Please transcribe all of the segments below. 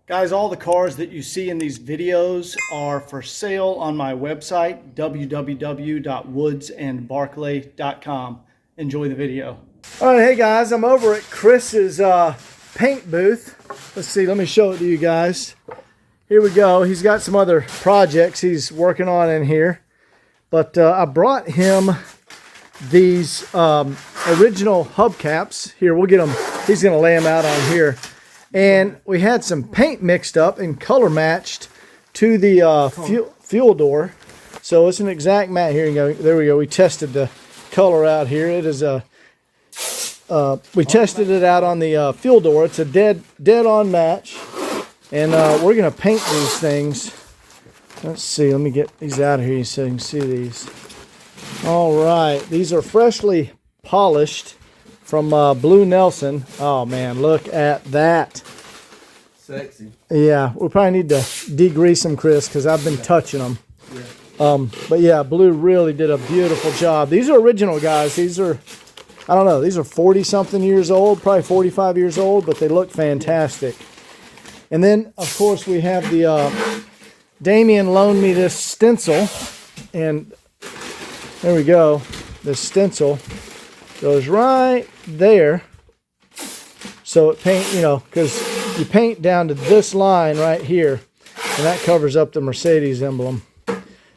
Guys, all the cars that you see in these videos are for sale on my website, www.woodsandbarclay.com. Enjoy the video. All right, hey guys, I'm over at Chris's paint booth. Let's see, let me show it to you guys. Here we go. He's got some other projects he's working on in here. But I brought him these original hubcaps. Here, we'll get them. He's going to lay them out on here. And we had some paint mixed up and color matched to the fuel door. So it's an exact match. Here you go. There we go. We tested the color out here. It is a we tested it out on the fuel door. It's a dead on match. And we're going to paint these things. Let's see. Let me get these out of here so you can see these. All right. These are freshly polished from Blue Nelson. Oh man, look at that. Sexy. Yeah, we probably need to degrease them, Chris, because I've been touching them. Yeah. But yeah, Blue really did a beautiful job. These are original, guys. These are, I don't know, these are 40-something years old, probably 45 years old, but they look fantastic. And then, of course, we have the, Damien loaned me this stencil, and there we go. This stencil goes right there. So it paint, you know, because you paint down to this line right here, and that covers up the Mercedes emblem.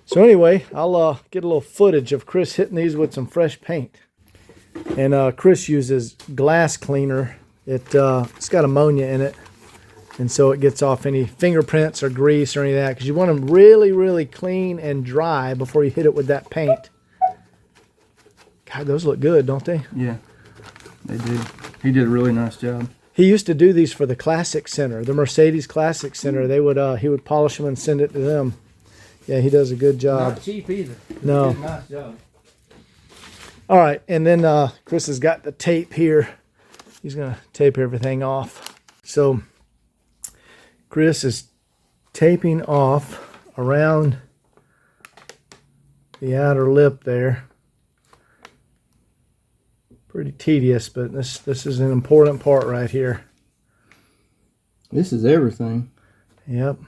So anyway, I'll get a little footage of Chris hitting these with some fresh paint. And Chris uses glass cleaner. It's got ammonia in it, and so it gets off any fingerprints or grease or any of that, because you want them really, really clean and dry before you hit it with that paint. God, those look good, don't they? Yeah, they do. He did a really nice job. He used to do these for the Classic Center, the Mercedes Classic Center. They would he would polish them and send it to them. Yeah, he does a good job. Not cheap either. No. He did a nice job. All right, and then Chris has got the tape here. He's gonna tape everything off. So Chris is taping off around the outer lip there. Pretty tedious, but this is an important part right here. This is everything. Yep.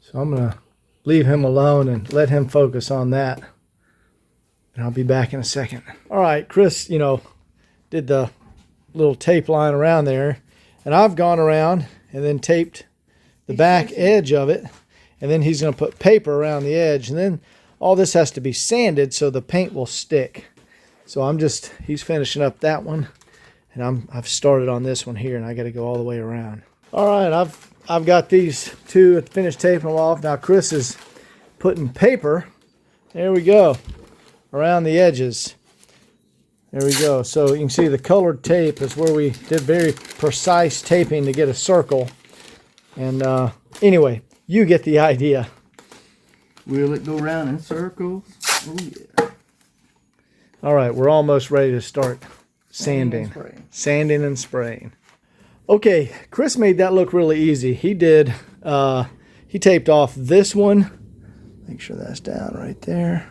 So I'm going to leave him alone and let him focus on that. And I'll be back in a second. All right, Chris, you know, did the little tape line around there. And I've gone around and then taped the back edge of it. And then he's going to put paper around the edge. And then all this has to be sanded so the paint will stick. So he's finishing up that one, and I've started on this one here, and I got to go all the way around. All right, I've got these two finished taping them off. Now Chris is putting paper. There we go, around the edges. There we go. So you can see the colored tape is where we did very precise taping to get a circle. And anyway, you get the idea. Will it go around in circles? Oh, yeah. All right, we're almost ready to start sanding. Sanding and spraying. Okay, Chris made that look really easy. He did, he taped off this one. Make sure that's down right there.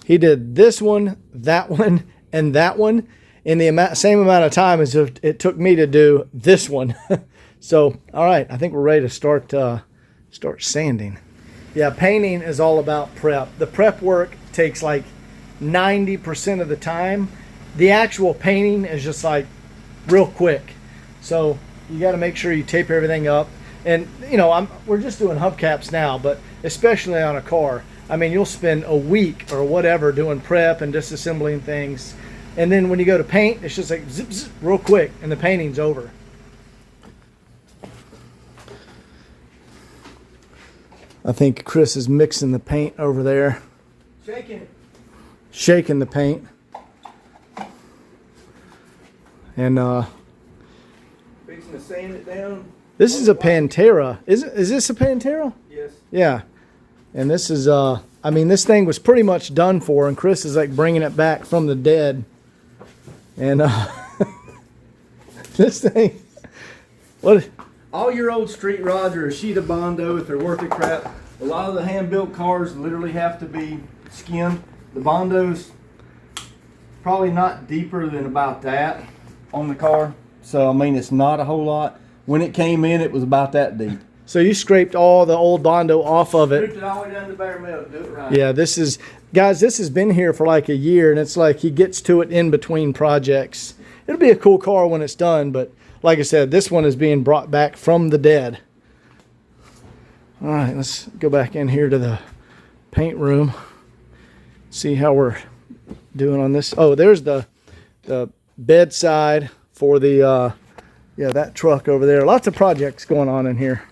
He did this one, and that one in the same amount of time as it took me to do this one. So, all right, I think we're ready to start sanding. Yeah, painting is all about prep. The prep work takes like 90% of the time. The actual painting is just like real quick. So you got to make sure you tape everything up. And you know, we're just doing hubcaps now, but especially on a car, I mean, you'll spend a week or whatever doing prep and disassembling things. And then when you go to paint, it's just like zip, zip, real quick, and the painting's over. I think Chris is mixing the paint over there. Shaking the paint. And fixing to sand it down. This is a Pantera. Is this a Pantera? Yes. Yeah. And this is I mean, this thing was pretty much done for, and Chris is like bringing it back from the dead. And this thing, what? All your old street rods are a sheet of Bondo if they're worth of crap. A lot of the hand-built cars literally have to be skinned. The Bondo's probably not deeper than about that on the car. So, I mean, it's not a whole lot. When it came in, it was about that deep. So you scraped all the old Bondo off of it. Scraped it all the way down to bare metal. Do it right. Yeah, this is, guys, this has been here for like a year, and it's like he gets to it in between projects. It'll be a cool car when it's done, but like I said, this one is being brought back from the dead. All right, let's go back in here to the paint room. See how we're doing on this. Oh, there's the bedside for the yeah, that truck over there. Lots of projects going on in here.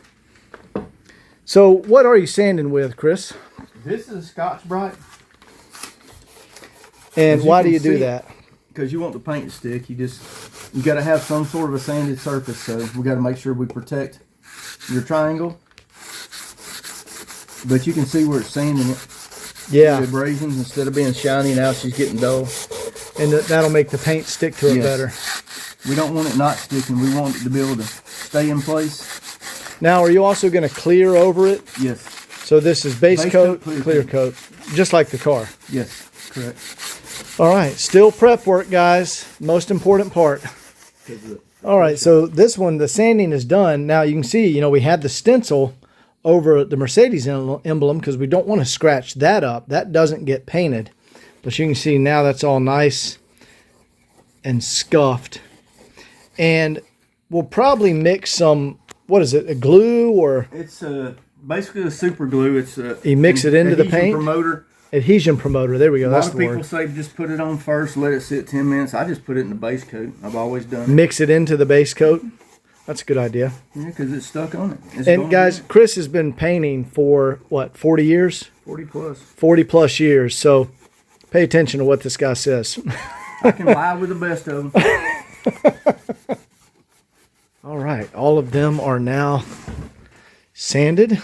So what are you sanding with, Chris? This is a Scotch Brite. And why do you do that? Because you want the paint to stick. You got to have some sort of a sanded surface. So we got to make sure we protect your triangle. But you can see where it's sanding it. Yeah. The abrasions, instead of being shiny, now she's getting dull. And that'll make the paint stick to it better. We don't want it not sticking. We want it to be able to stay in place. Now, are you also going to clear over it? Yes. So this is base coat, clear coat, just like the car. Yes, correct. All right, still prep work, guys. Most important part. All right, so this one, the sanding is done. Now you can see, you know, we had the stencil over the Mercedes emblem because we don't want to scratch that up. That doesn't get painted. But you can see now that's all nice and scuffed. And we'll probably mix some, what is it, a glue or? It's basically a super glue. It's you mix it into the paint? Promoter. Adhesion promoter. There we go. That's the word. A lot of people say just put it on first, let it sit 10 minutes. I just put it in the base coat. I've always done it. Mix it into the base coat. That's a good idea. Yeah, because it's stuck on it. And guys, Chris has been painting for, what, 40 years? 40 plus. 40 plus years. So pay attention to what this guy says. I can lie with the best of them. All right. All of them are now sanded.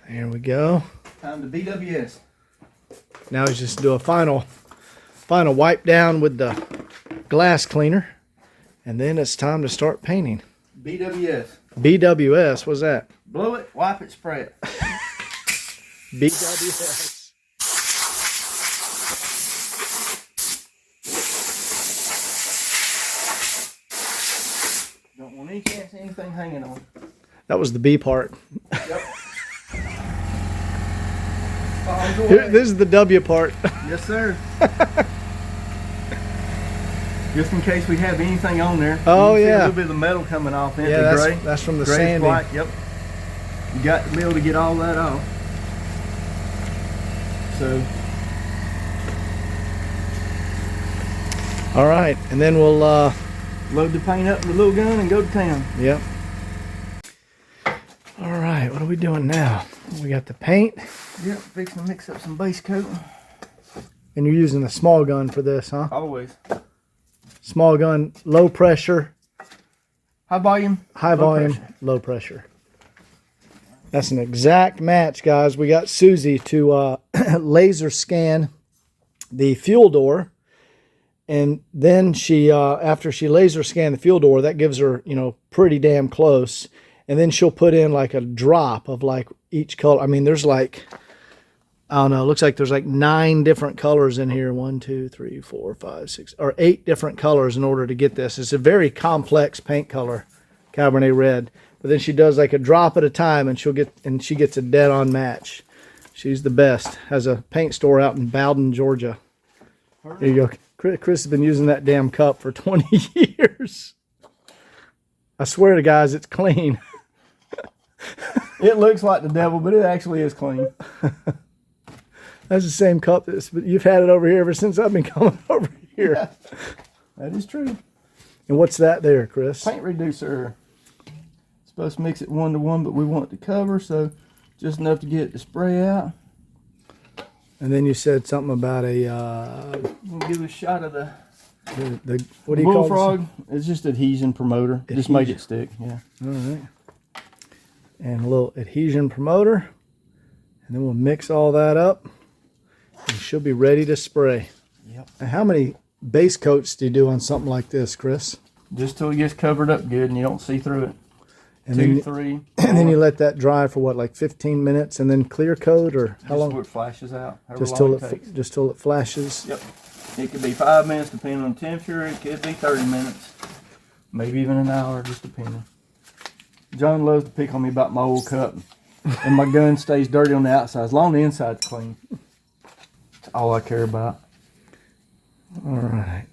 There we go. Time to BWS. Now he's just do a final wipe down with the glass cleaner. And then it's time to start painting. BWS. BWS, what's that? Blow it, wipe it, spray it. BWS. Don't want any chance of anything hanging on. That was the B part. Yep. This is the W part. Yes, sir. Just in case we have anything on there. Oh, you can see yeah. a little bit of the metal coming off it. Yeah, the gray. that's from the Gray's sanding. black, yep. You got to be able to get all that off. So. All right, and then we'll load the paint up with a little gun and go to town. Yep. All right, what are we doing now? We got the paint. Yep, fixing to mix up some base coat. And you're using the small gun for this, huh? Always. Small gun, low pressure. High volume. High volume, low pressure. That's an exact match, guys. We got Susie to laser scan the fuel door. And then she, after she laser scanned the fuel door, that gives her, you know, pretty damn close. And then she'll put in like a drop of like each color. I mean, there's like, I don't know, it looks like there's like 9 different colors in here. 1, 2, 3, 4, 5, 6, or 8 different colors in order to get this. It's a very complex paint color, Cabernet red. But then she does like a drop at a time, and she gets a dead on match. She's the best. Has a paint store out in Bowden, Georgia. There you go. Chris has been using that damn cup for 20 years. I swear to guys, it's clean. It looks like the devil, but it actually is clean. That's the same cup but you've had it over here ever since I've been coming over here. Yeah, that is true. And what's that there, Chris? Paint reducer. Supposed to mix it 1 to 1, but we want it to cover, so just enough to get it to spray out. And then you said something about a We'll give it a shot of the what do you call bullfrog. It's just adhesion promoter. Just make it stick. Yeah. All right. And a little adhesion promoter. And then we'll mix all that up. And she'll be ready to spray. Yep. And how many base coats do you do on something like this, Chris? Just till it gets covered up good and you don't see through it. And 2, then, 3. And then you let that dry for what, like 15 minutes, and then clear coat, or how long? Just till it flashes out. Just till it flashes. Yep. It could be 5 minutes depending on temperature. It could be 30 minutes. Maybe even an hour, just depending. John loves to pick on me about my old cup. And my gun stays dirty on the outside, as long as the inside's clean. That's all I care about. All right.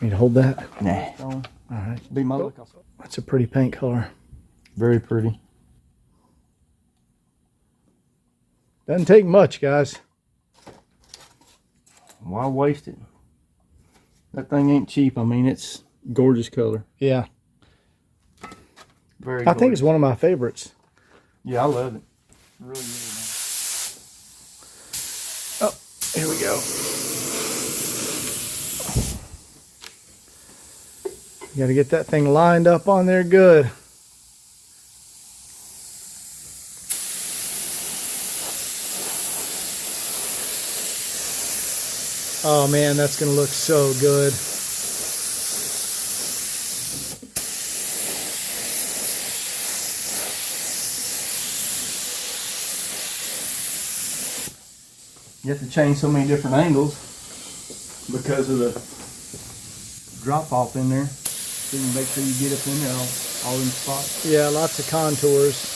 Need to hold that? Nah. All right. Be my look. That's a pretty paint color. Very pretty. Doesn't take much, guys. Why waste it? That thing ain't cheap. I mean, it's gorgeous color. Yeah. Very I think it's one of my favorites. Yeah, I love it. Really, really nice. Oh, here we go. You got to get that thing lined up on there good. Oh man, that's going to look so good. You have to change so many different angles because of the drop off in there. So you can make sure you get up in there all in spots. Yeah, lots of contours.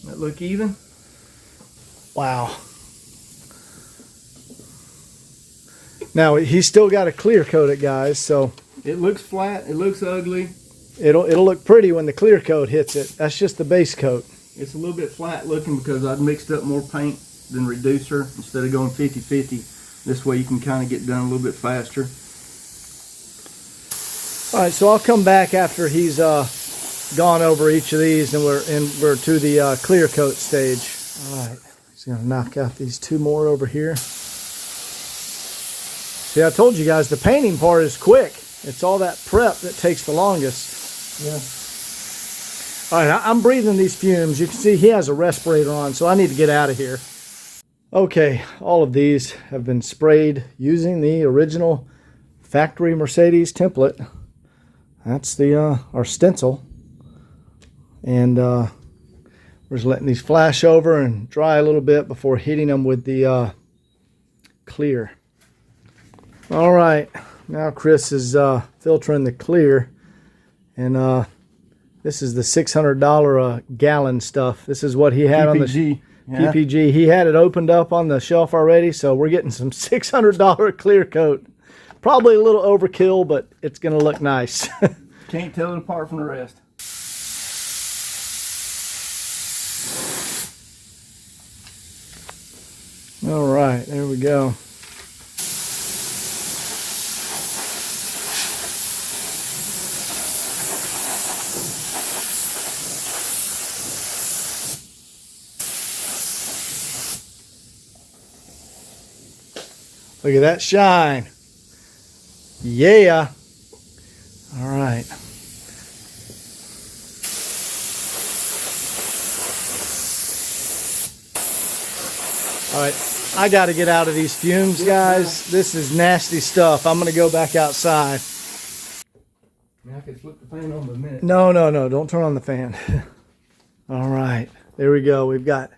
That look even? Wow. Now he's still got to clear coat it, guys, so It looks flat, it looks ugly. it'll look pretty when the clear coat hits it. That's just the base coat. It's a little bit flat looking because I'd mixed up more paint than reducer instead of going 50-50. This way you can kind of get done a little bit faster. All right, so I'll come back after he's gone over each of these, and we're to the clear coat stage. All right, he's gonna knock out these two more over here. See, I told you guys the painting part is quick. It's all that prep that takes the longest. Yeah. All right, I'm breathing these fumes. You can see he has a respirator on, so I need to get out of here. Okay, all of these have been sprayed using the original factory Mercedes template. That's the our stencil. And we're just letting these flash over and dry a little bit before hitting them with the clear. All right, now Chris is filtering the clear, and this is the $600 a gallon stuff. This is what he had on the PPG. He had it opened up on the shelf already, so we're getting some $600 clear coat. Probably a little overkill, but it's gonna look nice. Can't tell it apart from the rest. All right, there we go. Look at that shine. Yeah. All right. All right. I got to get out of these fumes, guys. This is nasty stuff. I'm going to go back outside. I can flip the fan on in a minute. No. Don't turn on the fan. All right. There we go. We've got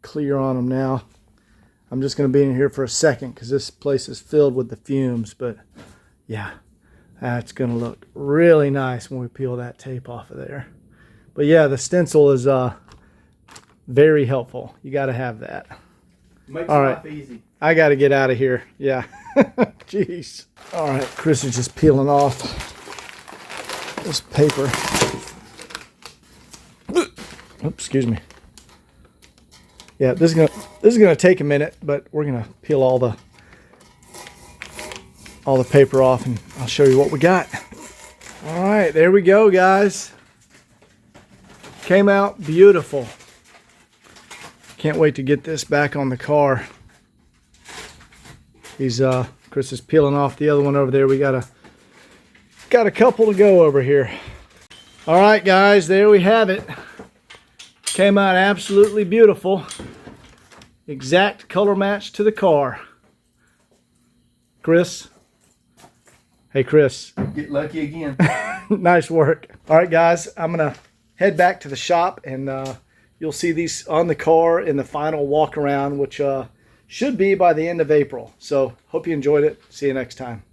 clear on them now. I'm just going to be in here for a second because this place is filled with the fumes. But, yeah, that's going to look really nice when we peel that tape off of there. But, yeah, the stencil is very helpful. You got to have that. Makes All life right. easy. I got to get out of here. Yeah. Jeez. All right. Chris is just peeling off this paper. Oops, excuse me. Yeah, this is gonna take a minute, but we're gonna peel all the paper off, and I'll show you what we got. All right, there we go, guys. Came out beautiful. Can't wait to get this back on the car. Chris is peeling off the other one over there. We got a couple to go over here. All right, guys, there we have it. Came out absolutely beautiful. Exact color match to the car. Chris. Hey, Chris. Get lucky again. Nice work. All right, guys, I'm going to head back to the shop, and you'll see these on the car in the final walk around, which should be by the end of April. So hope you enjoyed it. See you next time.